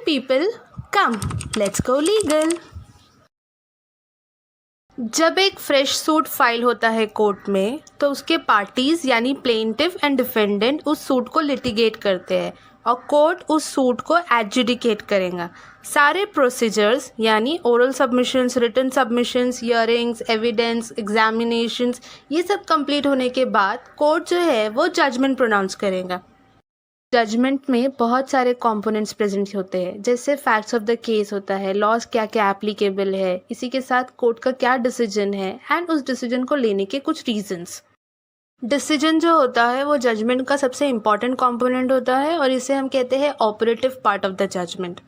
people, come, let's go legal. जब एक fresh suit file होता है कोर्ट में तो उसके पार्टीज यानी प्लेंटिफ एंड डिफेंडेंट उस सूट को लिटिगेट करते हैं और कोर्ट उस सूट को एडजुडिकेट करेगा। सारे प्रोसीजर्स यानी oral submissions, written submissions, hearings, evidence, examinations, ये सब कंप्लीट होने के बाद कोर्ट जो है वो जजमेंट प्रोनाउंस करेगा। जजमेंट में बहुत सारे कंपोनेंट्स प्रेजेंट होते हैं, जैसे फैक्ट्स ऑफ द केस होता है, लॉज क्या क्या एप्लीकेबल है, इसी के साथ कोर्ट का क्या डिसीजन है एंड उस डिसीजन को लेने के कुछ रीजंस। डिसीजन जो होता है वो जजमेंट का सबसे इम्पॉर्टेंट कंपोनेंट होता है और इसे हम कहते हैं operative part of the judgment.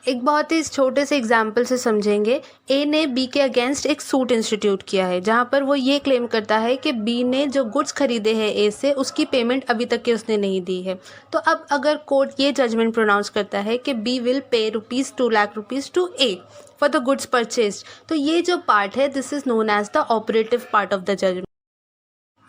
एक बहुत ही छोटे से एग्जाम्पल से समझेंगे। ए ने बी के अगेंस्ट एक सूट इंस्टीट्यूट किया है जहाँ पर वो ये क्लेम करता है कि बी ने जो गुड्स खरीदे हैं ए से उसकी पेमेंट अभी तक के उसने नहीं दी है। तो अब अगर कोर्ट ये जजमेंट प्रोनाउंस करता है कि B will pay ₹2 lakh to A for the goods purchase, तो ये जो पार्ट है this is known as the operative part of the judgment.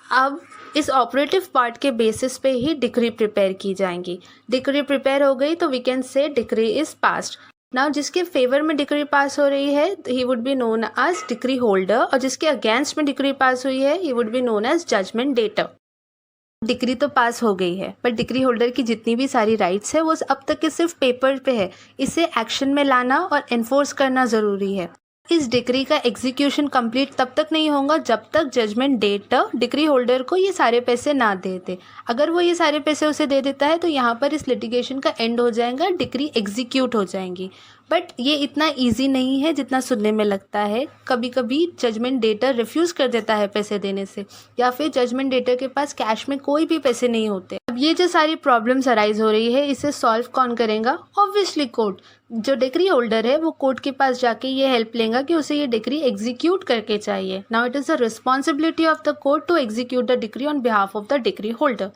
अब इस ऑपरेटिव पार्ट के बेसिस पे ही डिक्री प्रिपेयर की जाएंगी। डिक्री प्रिपेयर हो गई तो we can say decree is passed. Now जिसके फेवर में डिक्री पास हो रही है he would be known as decree holder और जिसके अगेंस्ट में डिक्री पास हुई है he would be known as judgment debtor. Decree तो पास हो गई है पर डिक्री होल्डर की जितनी भी सारी राइट्स है वो अब तक के सिर्फ पेपर पे है। इसे एक्शन में लाना और एनफोर्स करना ज़रूरी है। इस डिक्री का एग्जीक्यूशन कंप्लीट तब तक नहीं होगा जब तक जजमेंट डेटर डिक्री होल्डर को ये सारे पैसे ना दे दे। अगर वो ये सारे पैसे उसे दे देता है तो यहाँ पर इस लिटिगेशन का एंड हो जाएगा, डिक्री एग्जीक्यूट हो जाएंगी। बट ये इतना इजी नहीं है जितना सुनने में लगता है। कभी कभी जजमेंट डेटर रिफ्यूज़ कर देता है पैसे देने से, या फिर जजमेंट डेटर के पास कैश में कोई भी पैसे नहीं होते। अब ये जो सारी प्रॉब्लम्स अराइज हो रही है इसे सॉल्व कौन करेगा? Obviously court. जो डिक्री होल्डर है वो कोर्ट के पास जाके ये हेल्प लेगा कि उसे ये डिक्री एग्जीक्यूट करके चाहिए। Now it is the responsibility of the court to execute the decree on behalf of the decree holder.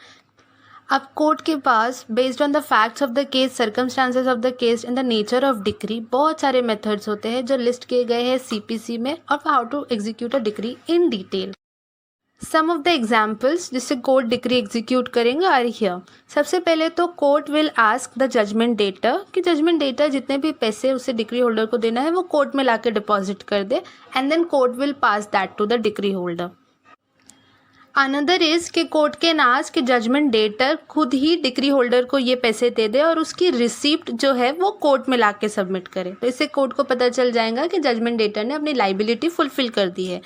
अब कोर्ट के पास based on the facts of the case, circumstances of the case and the nature of decree बहुत सारे methods होते हैं जो list किए गए हैं सीपीसी में और how to execute a decree in detail. Some of the examples जिससे कोर्ट डिक्री एग्जीक्यूट करेंगे आर हियर। सबसे पहले तो court will ask the judgment debtor कि जजमेंट डेटर जितने भी पैसे उसे डिक्री होल्डर को देना है वो कोर्ट में लाके डिपॉजिट कर दे and then court will pass that to the decree holder. Another is कि कोर्ट के नाज कि जजमेंट डेटर खुद ही डिक्री होल्डर को ये पैसे दे दे और उसकी रिसिप्ट जो है वो कोर्ट में ला के सबमिट करे। तो इससे कोर्ट को पता चल जाएगा कि जजमेंट डेटर ने अपनी लाइबिलिटी फुलफिल कर दी है।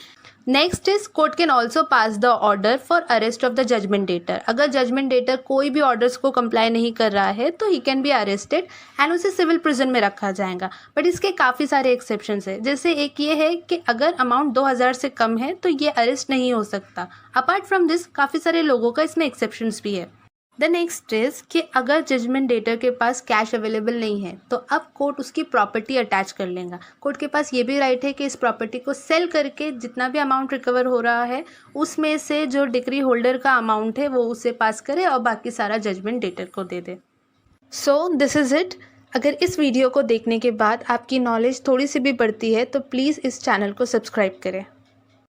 Next is court can also pass the order for arrest of the judgment debtor. अगर जजमेंट डेटर कोई भी ऑर्डर्स को कंप्लाई नहीं कर रहा है तो he can be arrested and उसे सिविल प्रिजन में रखा जाएगा। बट इसके काफ़ी सारे एक्सेप्शंस है, जैसे एक ये है कि अगर अमाउंट 2000 से कम है तो ये अरेस्ट नहीं हो सकता। अपार्ट फ्रॉम दिस काफ़ी सारे लोगों का इसमें एक्सेप्शंस भी है। द नेक्स्ट इज कि अगर जजमेंट डेटर के पास कैश अवेलेबल नहीं है तो अब कोर्ट उसकी प्रॉपर्टी अटैच कर लेगा। कोर्ट के पास ये भी राइट है कि इस प्रॉपर्टी को सेल करके जितना भी अमाउंट रिकवर हो रहा है उसमें से जो डिक्री होल्डर का अमाउंट है वो उसे पास करे और बाकी सारा जजमेंट डेटर को दे दे। So this is it. अगर इस वीडियो को देखने के बाद आपकी नॉलेज थोड़ी सी भी बढ़ती है तो प्लीज़ इस चैनल को सब्सक्राइब करें।